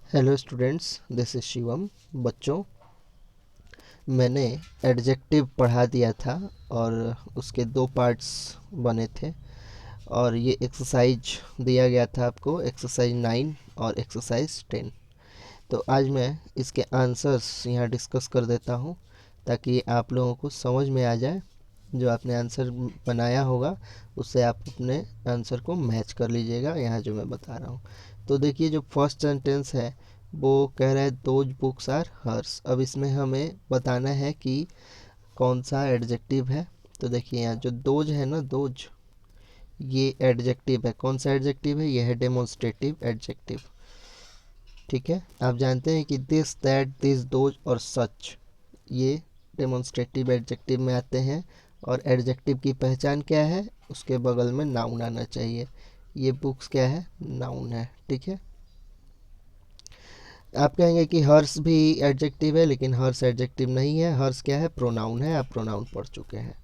Hello students, this is Shivam. बच्चों, मैंने adjective पढ़ा दिया था और उसके दो पार्ट्स बने थे और ये एक्सरसाइज दिया गया था आपको, एक्सरसाइज 9 और एक्सरसाइज 10। तो आज मैं इसके आंसर्स यहाँ डिस्कस कर देता हूँ ताकि आप लोगों को समझ में आ जाए। जो आपने आंसर बनाया होगा उससे आप अपने आंसर को मैच कर लीजिएगा यहाँ जो मैं बता रहा हूँ। तो देखिए, जो फर्स्ट सेंटेंस है वो कह रहा है दोज बुक्स आर हर्स। अब इसमें हमें बताना है कि कौन सा एडजेक्टिव है। तो देखिए, यहाँ जो दोज है ना, दोज, ये एडजेक्टिव है। कौन सा एडजेक्टिव है? ये है डेमोन्स्ट्रेटिव एडजेक्टिव। ठीक है, आप जानते हैं कि दिस, दैट, दिस, दोज और सच, ये डेमोन्स्ट्रेटिव एडजेक्टिव में आते हैं। और एडजेक्टिव की पहचान क्या है? उसके बगल में नाउन आना चाहिए। ये बुक्स क्या है? नाउन है। ठीक है, आप कहेंगे कि हर्ष भी एडजेक्टिव है, लेकिन हर्ष एडजेक्टिव नहीं है। हर्ष क्या है? प्रोनाउन है। आप प्रोनाउन पढ़ चुके हैं।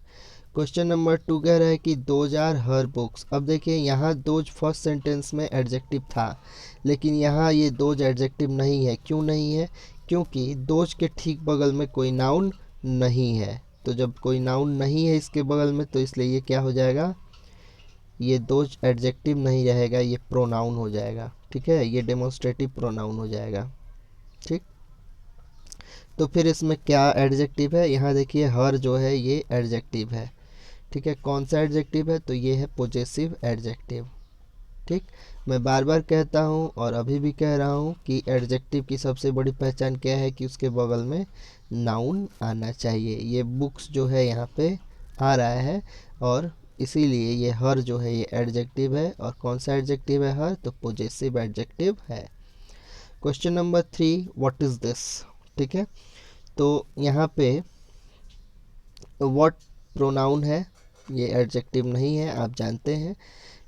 क्वेश्चन नंबर 2 कह रहा है कि दोज आर हर बुक्स। अब देखिए, यहाँ दोज फर्स्ट सेंटेंस में एडजेक्टिव था, लेकिन यहाँ ये दोज एडजेक्टिव नहीं है। क्यों नहीं है? क्योंकि दोज के ठीक बगल में कोई नाउन नहीं है। तो जब कोई नाउन नहीं है इसके बगल में, तो इसलिए ये क्या हो जाएगा? ये दोज एडजेक्टिव नहीं रहेगा, ये प्रोनाउन हो जाएगा। ठीक है, ये डेमोन्स्ट्रेटिव प्रोनाउन हो जाएगा। ठीक, तो फिर इसमें क्या एडजेक्टिव है? यहाँ देखिए, हर जो है ये एडजेक्टिव है। ठीक है, कौन सा एडजेक्टिव है? तो ये है पोजेसिव एडजेक्टिव। ठीक, मैं बार बार कहता हूँ और अभी भी कह रहा हूँ कि एडजेक्टिव की सबसे बड़ी पहचान क्या है कि उसके बगल में नाउन आना चाहिए। ये बुक्स जो है यहाँ पे आ रहा है और इसीलिए ये हर जो है ये एडजेक्टिव है। और कौन सा एडजेक्टिव है हर? तो पोजेसिव एडजेक्टिव है। Question number 3, what is this? ठीक है, तो यहाँ पे व्हाट प्रोनाउन है, ये एडजेक्टिव नहीं है, आप जानते हैं।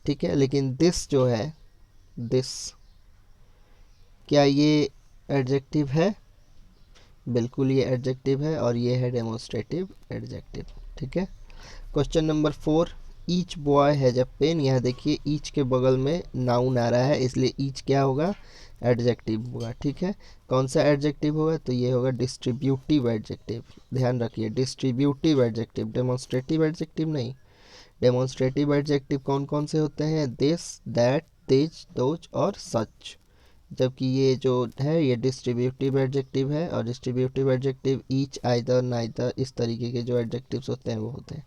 ठीक है, लेकिन दिस जो है, दिस, क्या ये एडजेक्टिव है? बिल्कुल ये एडजेक्टिव है और ये है डेमोन्स्ट्रेटिव एडजेक्टिव। ठीक है, question number 4, each boy has a pen. यहाँ देखिए, ईच के बगल में नाउन आ रहा है, इसलिए ईच क्या होगा? एडजेक्टिव होगा। ठीक है, कौन सा एडजेक्टिव होगा? तो ये होगा डिस्ट्रीब्यूटिव एडजेक्टिव। ध्यान रखिए, डिस्ट्रीब्यूटिव एडजेक्टिव, डेमोन्स्ट्रेटिव एडजेक्टिव नहीं। डेमोन्स्ट्रेटिव एडजेक्टिव कौन कौन से होते हैं? दिस, दैट, दिस, दोज और सच। जबकि ये जो है ये डिस्ट्रीब्यूटिव एडजेक्टिव है। और distributive adjective each, either, neither, इस तरीके के जो एडजेक्टिव्स होते हैं वो होते हैं।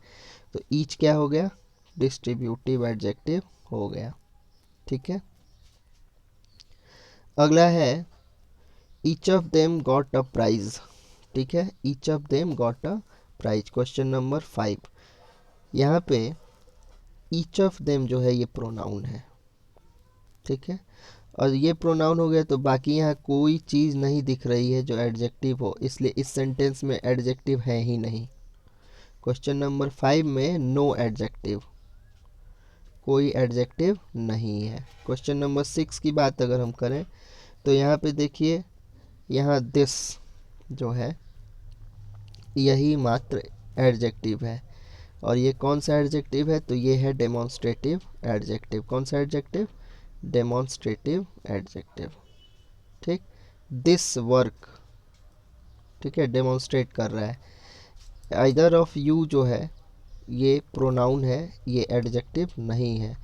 तो ईच क्या हो गया? डिस्ट्रीब्यूटिव एडजेक्टिव हो गया। ठीक है, अगला है each of them got a prize. ठीक है, each of them got a prize. Question number 5, यहाँ पे ईच ऑफ देम जो है ये प्रोनाउन है। ठीक है, और ये प्रोनाउन हो गया तो बाकी यहाँ कोई चीज़ नहीं दिख रही है जो एडजेक्टिव हो, इसलिए इस सेंटेंस में एडजेक्टिव है ही नहीं। क्वेश्चन नंबर 5 में नो एडजेक्टिव, कोई एडजेक्टिव नहीं है। क्वेश्चन नंबर 6 की बात अगर हम करें तो यहाँ पे देखिए, यहाँ दिस जो है यही मात्र एडजेक्टिव है। और ये कौन सा एडजेक्टिव है? तो ये है डेमोन्स्ट्रेटिव एडजेक्टिव। कौन सा एडजेक्टिव? Demonstrative adjective. ठीक, दिस वर्क, ठीक है, डेमोन्स्ट्रेट कर रहा है। आइदर ऑफ यू जो है ये प्रोनाउन है, ये एडजेक्टिव नहीं है।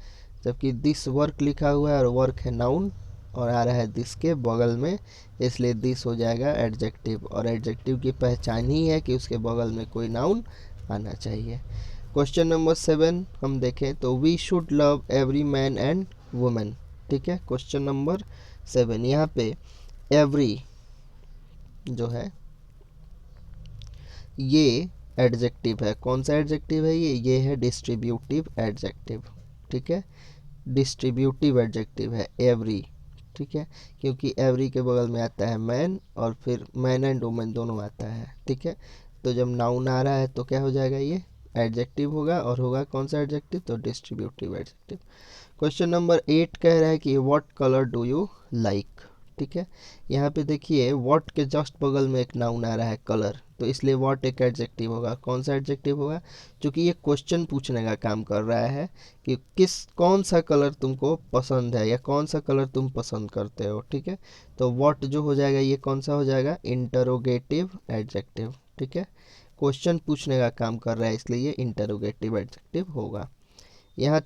जबकि दिस वर्क लिखा हुआ है और वर्क है नाउन और आ रहा है दिस के बगल में, इसलिए दिस हो जाएगा एडजेक्टिव। और एडजेक्टिव की पहचान ही है कि उसके बगल में कोई नाउन आना चाहिए। क्वेश्चन नंबर 7 हम देखें तो we should love every man and women. ठीक है, क्वेश्चन नंबर 7, यहाँ पे एवरी जो है ये एडजेक्टिव है। कौन सा एडजेक्टिव है? ये है डिस्ट्रीब्यूटिव एडजेक्टिव। ठीक है, डिस्ट्रीब्यूटिव एडजेक्टिव है एवरी। ठीक है, क्योंकि एवरी के बगल में आता है मैन और फिर मैन एंड वुमेन दोनों आता है। ठीक है, तो जब नाउन आ रहा है तो क्या हो जाएगा? ये एडजेक्टिव होगा और होगा कौन सा एडजेक्टिव? तो डिस्ट्रीब्यूटिव एडजेक्टिव। क्वेश्चन नंबर 8 कह रहा है कि what colour do you like. ठीक है। यहाँ पे देखिए व्हाट के जस्ट बगल में एक नाउन आ रहा है कलर, तो इसलिए व्हाट एक एडजेक्टिव होगा। कौन सा एडजेक्टिव होगा? क्योंकि ये क्वेश्चन पूछने का काम कर रहा है कि कौन सा कलर तुमको पसंद है या कौन सा कलर तुम पसंद करते हो, ठीक है। तो व्हाट जो हो जाएगा ये कौन सा हो जाएगा? इंटरोगेटिव एडजेक्टिव, ठीक है। क्वेश्चन पूछने का काम कर रहा है इसलिए ये इंटरोगेटिव एडजेक्टिव होगा। यहाँ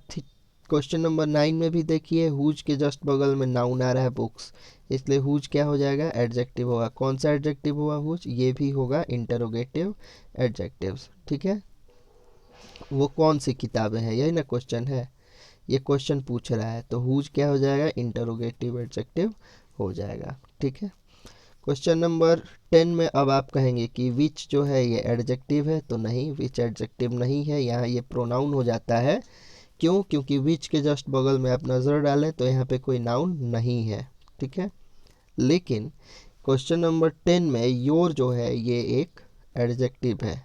क्वेश्चन नंबर 9 में भी देखिए हुज के जस्ट बगल में नाउन आ रहा है बुक्स, इसलिए हुज क्या हो जाएगा? एडजेक्टिव होगा। कौन सा एडजेक्टिव होगा हुज? ये भी होगा इंटरोगेटिव एडजेक्टिव्स, ठीक है। वो कौन सी किताबें हैं, यही ना क्वेश्चन है, ये क्वेश्चन पूछ रहा है, तो हुज क्या हो जाएगा? इंटरोगेटिव एडजेक्टिव हो जाएगा, ठीक है। क्वेश्चन नंबर 10 में अब आप कहेंगे कि विच जो है ये एडजेक्टिव है, तो नहीं, विच एडजेक्टिव नहीं है, यहाँ ये प्रोनाउन हो जाता है। क्यों? क्योंकि विच के जस्ट बगल में आप नज़र डालें तो यहाँ पे कोई नाउन नहीं है, ठीक है। लेकिन क्वेश्चन नंबर 10 में योर जो है ये एक एडजेक्टिव है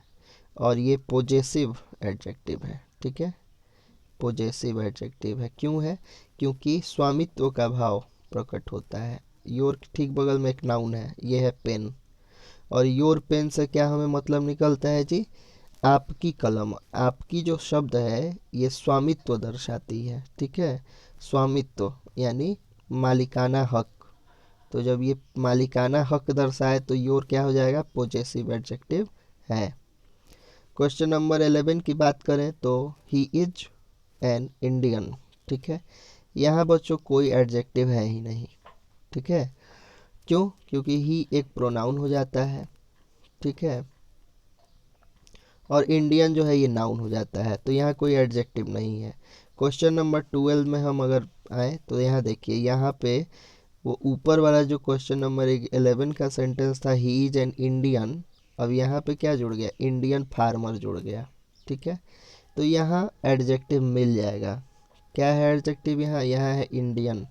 और ये पोजेसिव एडजेक्टिव है, ठीक है। पोजेसिव एडजेक्टिव है, क्यों है? क्योंकि स्वामित्व का भाव प्रकट होता है। योर ठीक बगल में एक नाउन है, ये है पेन, और योर पेन से क्या हमें मतलब निकलता है जी? आपकी कलम। आपकी जो शब्द है ये स्वामित्व दर्शाती है, ठीक है। स्वामित्व यानी मालिकाना हक, तो जब ये मालिकाना हक दर्शाए तो योर क्या हो जाएगा? पोजेसिव एडजेक्टिव है। क्वेश्चन नंबर 11 की बात करें तो ही इज एन इंडियन, ठीक है। यहाँ बच्चों कोई एडजेक्टिव है ही नहीं, ठीक है। क्यों? क्योंकि ही एक प्रोनाउन हो जाता है, ठीक है, और इंडियन जो है ये नाउन हो जाता है, तो यहाँ कोई एडजेक्टिव नहीं है। क्वेश्चन नंबर 12 में हम अगर आए तो यहाँ देखिए, यहाँ पे वो ऊपर वाला जो क्वेश्चन नंबर 11 का सेंटेंस था ही इज एन इंडियन, अब यहाँ पे क्या जुड़ गया? इंडियन फार्मर जुड़ गया, ठीक है। तो यहाँ एडजेक्टिव मिल जाएगा। क्या है एडजेक्टिव? यहाँ है इंडियन,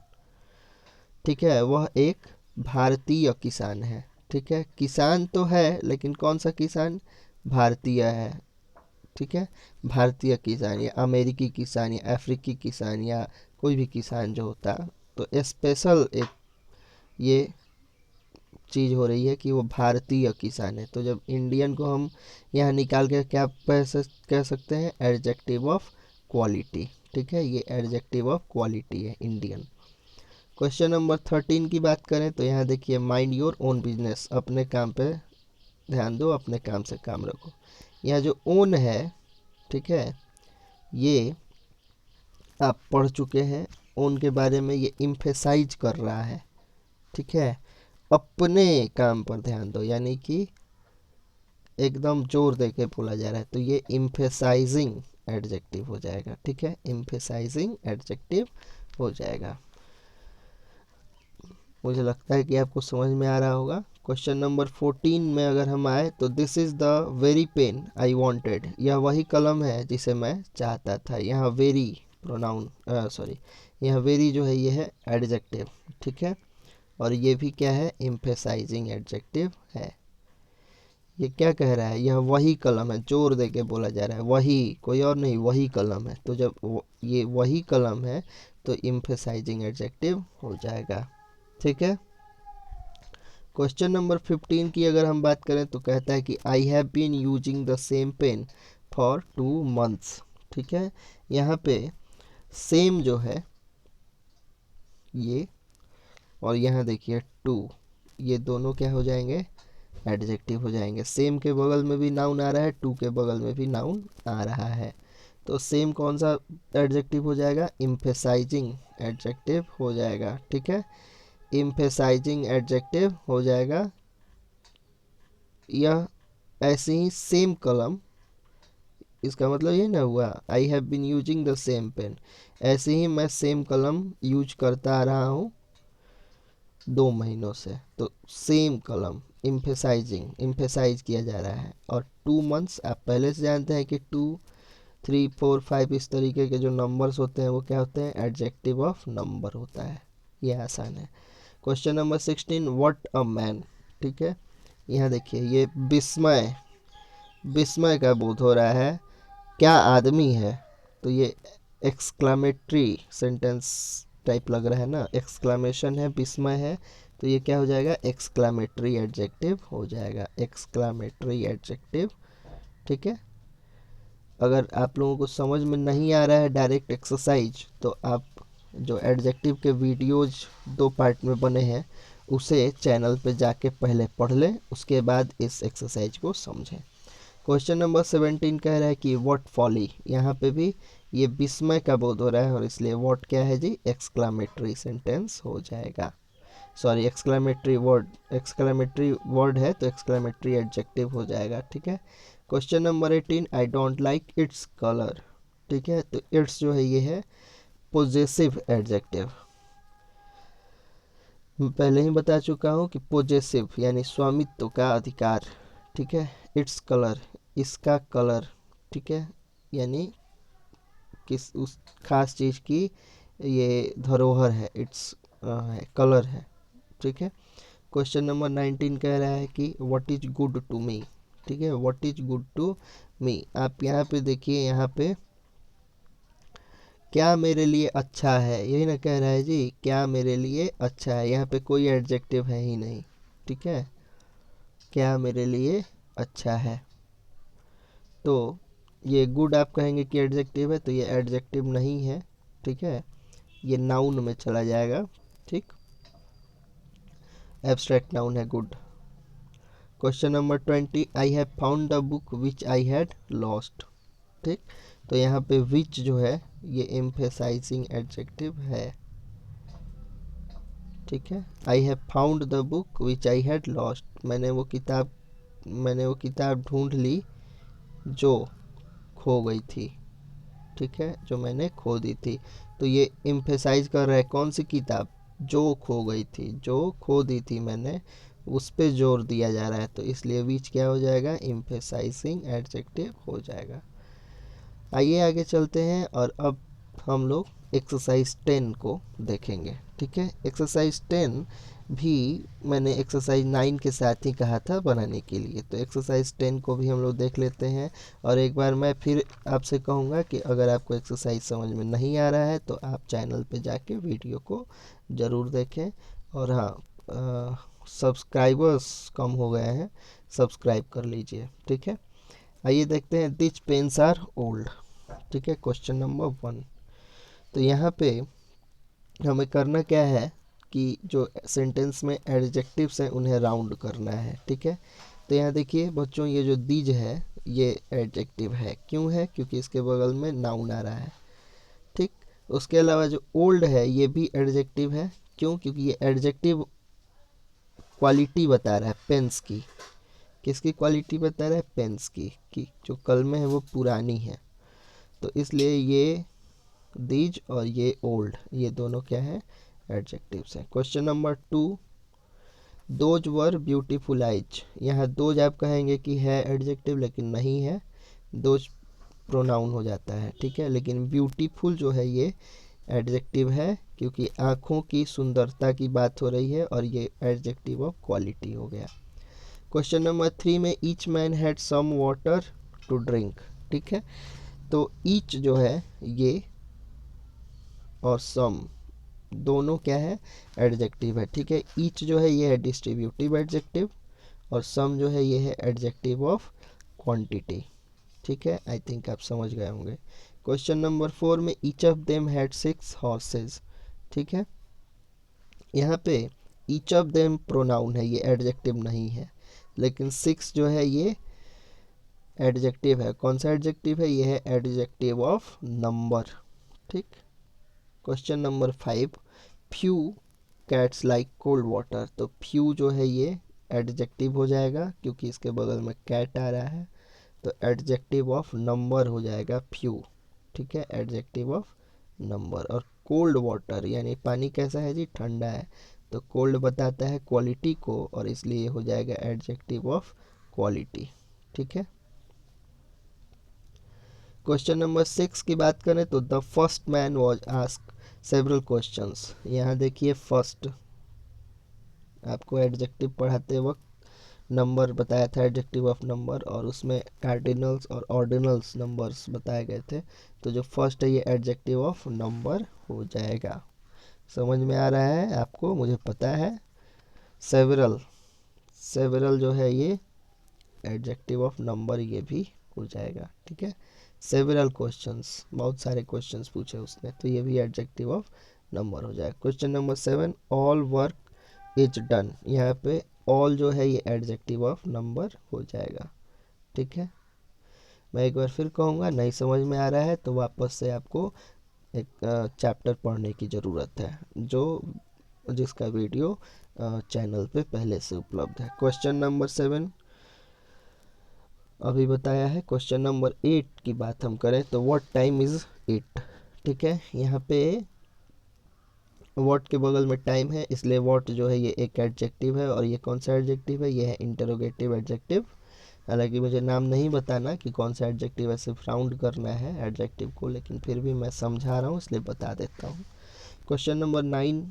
ठीक है। वह एक भारतीय किसान है, ठीक है। किसान तो है लेकिन कौन सा किसान? भारतीय है, ठीक है। भारतीय किसान या अमेरिकी किसान या अफ्रीकी किसान या कोई भी किसान जो होता, तो स्पेशल एक ये चीज़ हो रही है कि वो भारतीय किसान है। तो जब इंडियन को हम यहाँ निकाल के क्या कह सकते हैं? एडजेक्टिव ऑफ क्वालिटी, ठीक है। ये एडजेक्टिव ऑफ क्वालिटी है इंडियन। क्वेश्चन नंबर 13 की बात करें तो यहाँ देखिए माइंड योर ओन बिजनेस, अपने काम पे ध्यान दो, अपने काम से काम रखो। यहाँ जो ओन है, ठीक है, ये आप पढ़ चुके हैं। ओन के बारे में ये इम्फेसाइज कर रहा है, ठीक है। अपने काम पर ध्यान दो, यानी कि एकदम जोर दे के बोला जा रहा है, तो ये इम्फेसाइजिंग एडजेक्टिव हो जाएगा, ठीक है। इम्फेसाइजिंग एडजेक्टिव हो जाएगा। मुझे लगता है कि आपको समझ में आ रहा होगा। क्वेश्चन नंबर 14 में अगर हम आए तो this is the very pen I wanted, यह वही कलम है जिसे मैं चाहता था। यहाँ वेरी प्रोनाउन यहाँ वेरी जो है ये है एडजेक्टिव, ठीक है, और ये भी क्या है? एम्फेसाइजिंग एडजेक्टिव है। ये क्या कह रहा है? यह वही कलम है, जोर दे के बोला जा रहा है, वही, कोई और नहीं, वही कलम है। तो जब ये वही कलम है तो एम्फेसाइजिंग एडजेक्टिव हो जाएगा, ठीक है। क्वेश्चन नंबर 15 की अगर हम बात करें तो कहता है कि I have been using the same pen for 2 months, ठीक है। यहाँ पे सेम जो है ये, और यहाँ देखिए टू, ये दोनों क्या हो जाएंगे? एडजेक्टिव हो जाएंगे। सेम के बगल में भी नाउन आ रहा है, टू के बगल में भी नाउन आ रहा है, तो सेम कौन सा एडजेक्टिव हो जाएगा? एम्फेसाइजिंग एडजेक्टिव हो जाएगा, ठीक है। एम्फेसाइजिंग एडजेक्टिव हो जाएगा। यह ऐसे ही सेम कलम, इसका मतलब ये ना हुआ I have been using the same pen, ऐसे ही मैं सेम कलम यूज करता आ रहा हूँ 2 महीनों से, तो सेम कलम इम्फेसाइज किया जा रहा है। और 2 months आप पहले से जानते हैं कि 2, 3, 4, 5 इस तरीके के जो नंबर्स होते हैं वो क्या होते हैं? एडजेक्टिव ऑफ नंबर होता है। ये आसान है। Question number 16 what a man, ठीक है। यहाँ देखिए ये विस्मय का बोध हो रहा है, क्या आदमी है, तो ये एक्सक्लामेटरी सेंटेंस टाइप लग रहा है ना, एक्सक्लामेशन है, विस्मय है, तो ये क्या हो जाएगा, एक्सक्लामेटरी एडजेक्टिव हो जाएगा, एक्सक्लामेटरी एडजेक्टिव। ठीक है, अगर आप लोगों को समझ में नहीं आ रहा है डायरेक्ट एक्सरसाइज, तो आप जो एडजेक्टिव के वीडियोज 2 पार्ट में बने हैं उसे चैनल पे जाके पहले पढ़ लें, उसके बाद इस एक्सरसाइज को समझें। क्वेश्चन नंबर 17 कह रहा है कि व्हाट फॉली, यहाँ पे भी ये विस्मय का बोध हो रहा है और इसलिए व्हाट क्या है जी, एक्सक्लामेटरी सेंटेंस हो जाएगा, सॉरी एक्सक्लामेटरी वर्ड है तो एक्सक्लामेटरी एडजेक्टिव हो जाएगा। ठीक है, question number 18, I don't like its colour. ठीक है, तो इट्स जो है ये है पोजेसिव एडजेक्टिव, पहले ही बता चुका हूँ कि पोजेसिव यानी स्वामित्व का अधिकार। ठीक है, इट्स कलर, इसका कलर। ठीक है, यानी किस उस खास चीज़ की ये धरोहर है, इट्स कलर है। ठीक है, क्वेश्चन नंबर 19 कह रहा है कि what is good to me. ठीक है, what is good to me, आप यहाँ पे देखिए, यहाँ पे क्या मेरे लिए अच्छा है, यही ना कह रहा है जी, क्या मेरे लिए अच्छा है, यहाँ पे कोई एडजेक्टिव है ही नहीं। ठीक है, क्या मेरे लिए अच्छा है, तो ये गुड आप कहेंगे कि एडजेक्टिव है, तो ये एडजेक्टिव नहीं है। ठीक है, ये नाउन में चला जाएगा। ठीक, एब्स्ट्रैक्ट नाउन है good. Question number 20, I have found the book which I had lost. ठीक, तो यहाँ पे विच जो है ये एम्फेसाइजिंग एडजेक्टिव है। ठीक है, I have found the book which I had lost, मैंने वो किताब ढूंढ ली जो खो गई थी। ठीक है, जो मैंने खो दी थी, तो ये एम्फेसाइज कर रहा है कौन सी किताब, जो खो गई थी, जो खो दी थी मैंने, उस पे जोर दिया जा रहा है, तो इसलिए विच क्या हो जाएगा, एम्फेसाइजिंग एडजेक्टिव हो जाएगा। आइए आगे चलते हैं और अब हम लोग एक्सरसाइज 10 को देखेंगे। ठीक है, एक्सरसाइज 10 भी मैंने एक्सरसाइज 9 के साथ ही कहा था बनाने के लिए, तो एक्सरसाइज 10 को भी हम लोग देख लेते हैं। और एक बार मैं फिर आपसे कहूँगा कि अगर आपको एक्सरसाइज समझ में नहीं आ रहा है तो आप चैनल पे जाके वीडियो को ज़रूर देखें। और हाँ, सब्सक्राइबर्स कम हो गए हैं, सब्सक्राइब कर लीजिए। ठीक है, आइए देखते हैं, दिच पेन्स आर ओल्ड। ठीक है, क्वेश्चन नंबर 1, तो यहाँ पे हमें करना क्या है कि जो सेंटेंस में एडजेक्टिव्स हैं उन्हें राउंड करना है। ठीक है, तो यहाँ देखिए बच्चों, ये जो दीज है ये एडजेक्टिव है, क्यों है, क्योंकि इसके बगल में नाउन आ रहा है। ठीक, उसके अलावा जो ओल्ड है ये भी एडजेक्टिव है, क्यों, क्योंकि ये एडजेक्टिव क्वालिटी बता रहा है पेन्स की, किसकी क्वालिटी बता रहा है, पेन्स की, कि जो कलमें है वो पुरानी है, तो इसलिए ये दीज और ये ओल्ड, ये दोनों क्या है, एडजेक्टिव्स हैं। Question number 2, those were beautiful eyes, यहाँ दोज आप कहेंगे कि है एडजेक्टिव लेकिन नहीं है, दोज प्रोनाउन हो जाता है। ठीक है, लेकिन ब्यूटीफुल जो है ये एडजेक्टिव है, क्योंकि आँखों की सुंदरता की बात हो रही है और ये एडजेक्टिव ऑफ क्वालिटी हो गया। क्वेश्चन नंबर 3 में each man had some water to drink. ठीक है, तो ईच जो है ये और सम दोनों क्या है, एडजेक्टिव है। ठीक है, ईच जो है ये है डिस्ट्रीब्यूटिव एडजेक्टिव और सम जो है ये है एडजेक्टिव ऑफ क्वांटिटी। ठीक है, आई थिंक आप समझ गए होंगे। क्वेश्चन नंबर 4 में each of them had 6 horse's. ठीक है, यहाँ पे ईच ऑफ देम प्रोनाउन है, ये एडजेक्टिव नहीं है, लेकिन 6 जो है ये एडजेक्टिव है। कौन सा एडजेक्टिव है, ये है एडजेक्टिव ऑफ नंबर। ठीक, question number 5, few cats like cold water, तो फ्यू जो है ये एडजेक्टिव हो जाएगा क्योंकि इसके बगल में कैट आ रहा है, तो एडजेक्टिव ऑफ नंबर हो जाएगा फ्यू। ठीक है, एडजेक्टिव ऑफ नंबर। और कोल्ड वाटर यानी पानी कैसा है जी, ठंडा है, तो कोल्ड बताता है क्वालिटी को और इसलिए हो जाएगा एडजेक्टिव ऑफ क्वालिटी। ठीक है, क्वेश्चन नंबर 6 की बात करें तो the first man was ask several questions. यहाँ देखिए फर्स्ट, आपको एडजेक्टिव पढ़ाते वक्त नंबर बताया था, एडजेक्टिव ऑफ नंबर, और उसमें कार्डिनल्स और ऑर्डिनल्स नंबर्स बताए गए थे, तो जो फर्स्ट है ये एडजेक्टिव ऑफ नंबर हो जाएगा। समझ में आ रहा है आपको, मुझे पता है। सेवरल, सेवरल जो है ये एडजेक्टिव ऑफ नंबर, ये भी हो जाएगा, ठीक है। सेवरल क्वेश्चंस, बहुत सारे क्वेश्चंस पूछे उसने, तो ये भी एडजेक्टिव ऑफ नंबर हो जाएगा। Question number 7, all work is done, यहाँ पे ऑल जो है ये एडजेक्टिव ऑफ नंबर हो जाएगा, ठीक है। मैं एक बार फिर कहूँगा, नहीं समझ में आ रहा है तो वापस से आपको एक चैप्टर पढ़ने की ज़रूरत है, जो जिसका वीडियो चैनल पे पहले से उपलब्ध है। क्वेश्चन नंबर 7 अभी बताया है। क्वेश्चन नंबर 8 की बात हम करें तो व्हाट टाइम इज़ इट, ठीक है। यहाँ पे व्हाट के बगल में टाइम है, इसलिए व्हाट जो है ये एक एडजेक्टिव है, और ये कौन सा एडजेक्टिव है, ये है इंटरोगेटिव एडजेक्टिव। हालांकि मुझे नाम नहीं बताना कि कौन सा एडजेक्टिव है, सिर्फ राउंड करना है एडजेक्टिव को, लेकिन फिर भी मैं समझा रहा हूँ इसलिए बता देता हूँ। क्वेश्चन नंबर 9,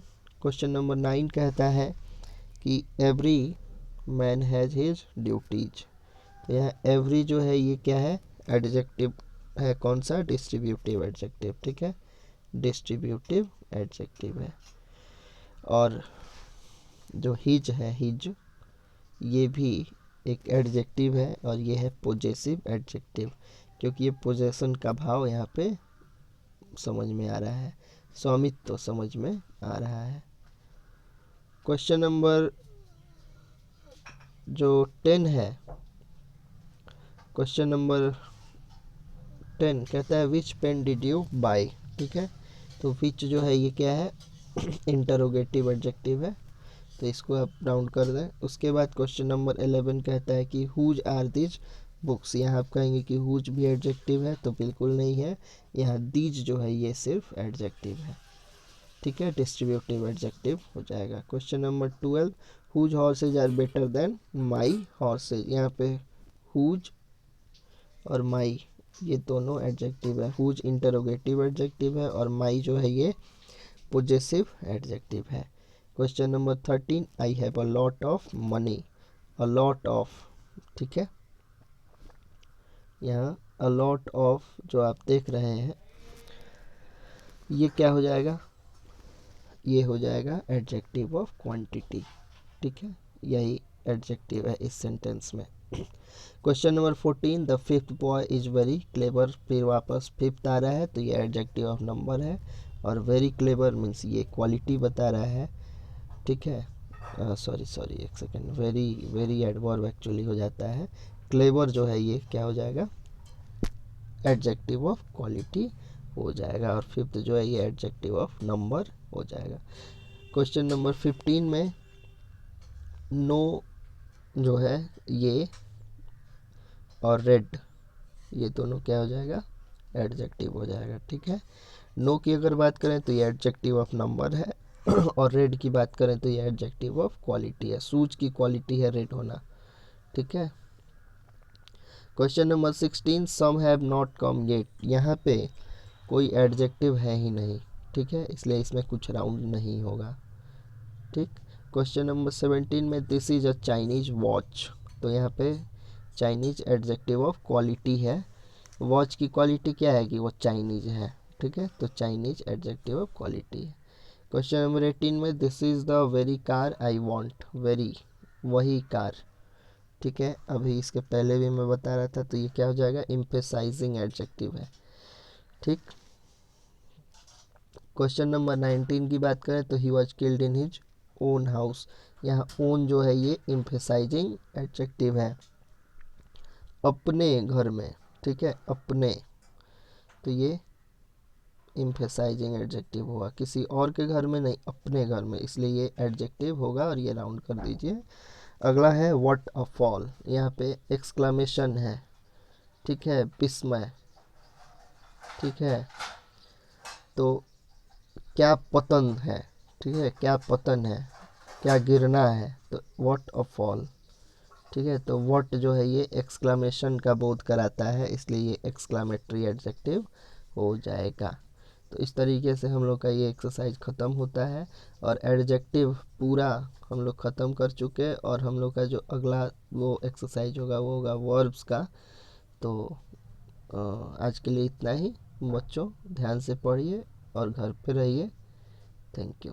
क्वेश्चन नंबर 9 कहता है कि every man has his duties. तो यहाँ एवरी जो है ये क्या है, एडजेक्टिव है, कौन सा, डिस्ट्रीब्यूटिव एडजेक्टिव, ठीक है, डिस्ट्रीब्यूटिव एडजेक्टिव है। और जो हिज है, हिज ये भी एक एडजेक्टिव है, और ये है पोजेसिव एडजेक्टिव, क्योंकि ये पोजेशन का भाव यहाँ पे समझ में आ रहा है, स्वामित्व तो समझ में आ रहा है। क्वेश्चन नंबर जो 10 है, क्वेश्चन नंबर 10 कहता है विच पेन डिड यू बाय, ठीक है। तो विच जो है ये क्या है, इंटरोगेटिव एडजेक्टिव है, तो इसको आप राउंड कर दें। उसके बाद क्वेश्चन नंबर 11 कहता है कि हुज आर दीज बुक्स। यहाँ आप कहेंगे कि हुज भी एडजेक्टिव है, तो बिल्कुल नहीं है, यहाँ दीज जो है ये सिर्फ एडजेक्टिव है, ठीक है, डिस्ट्रीब्यूटिव एडजेक्टिव हो जाएगा। Question number 12, whose horses are better than my horses. यहाँ पे हुज और माई ये दोनों एडजेक्टिव है, हुज इंटरोगेटिव एडजेक्टिव है, और माई जो है ये पोजेसिव एडजेक्टिव है। Question number 13, I have a lot of money, a lot of, ठीक है। यहाँ अ लॉट ऑफ जो आप देख रहे हैं ये क्या हो जाएगा, ये हो जाएगा एडजेक्टिव ऑफ क्वांटिटी, ठीक है, यही एडजेक्टिव है इस सेंटेंस में। Question number 14, the fifth boy is very clever, फिर वापस फिफ्थ आ रहा है, तो ये एडजेक्टिव ऑफ नंबर है, और वेरी क्लेवर मीन्स ये क्वालिटी बता रहा है, ठीक है। सॉरी एक सेकेंड, वेरी एडवर्ब एक्चुअली हो जाता है, क्लेवर जो है ये क्या हो जाएगा, एडजेक्टिव ऑफ क्वालिटी हो जाएगा, और फिफ्थ जो है ये एडजेक्टिव ऑफ नंबर हो जाएगा। क्वेश्चन नंबर 15 में नो जो है ये और रेड ये दोनों क्या हो जाएगा, एडजेक्टिव हो जाएगा, ठीक है। नो की अगर बात करें तो ये एडजेक्टिव ऑफ नंबर है, और रेड की बात करें तो ये एडजेक्टिव ऑफ क्वालिटी है, शूज की क्वालिटी है रेड होना, ठीक है। Question number 16, some have not come yet, यहाँ पे कोई एडजेक्टिव है ही नहीं, ठीक है, इसलिए इसमें कुछ राउंड नहीं होगा, ठीक। क्वेश्चन नंबर 17 में this is a Chinese watch, तो यहाँ पे चाइनीज एडजेक्टिव ऑफ क्वालिटी है, वॉच की क्वालिटी क्या है कि वो चाइनीज है, ठीक है, तो चाइनीज एडजेक्टिव ऑफ क्वालिटी है। क्वेश्चन नंबर 18 में this is the very car I want, very वही कार, ठीक है, अभी इसके पहले भी मैं बता रहा था, तो ये क्या हो जाएगा, एम्फेसाइजिंग एडजेक्टिव है, ठीक। क्वेश्चन नंबर 19 की बात करें तो he was killed in his own house, यहाँ ओन जो है ये एम्फेसाइजिंग एडजेक्टिव है, अपने घर में, ठीक है, अपने, तो ये एम्फेसाइजिंग एडजेक्टिव होगा, किसी और के घर में नहीं, अपने घर में, इसलिए ये एडजेक्टिव होगा, और ये राउंड कर दीजिए। अगला है व्हाट अ फॉल, यहाँ पे एक्सक्लेमेशन है, ठीक है, विस्मय, ठीक है, तो क्या पतन है, ठीक है, क्या पतन है, क्या गिरना है, तो व्हाट अ फॉल, ठीक है, तो व्हाट जो है ये एक्सक्लेमेशन का बोध कराता है, इसलिए ये एक्सक्लेमेटरी एडजेक्टिव हो जाएगा। तो इस तरीके से हम लोग का ये एक्सरसाइज ख़त्म होता है, और एडजेक्टिव पूरा हम लोग ख़त्म कर चुके हैं, और हम लोग का जो अगला वो एक्सरसाइज होगा वो होगा वर्ब्स का। तो आज के लिए इतना ही, बच्चों ध्यान से पढ़िए और घर पे रहिए, थैंक यू।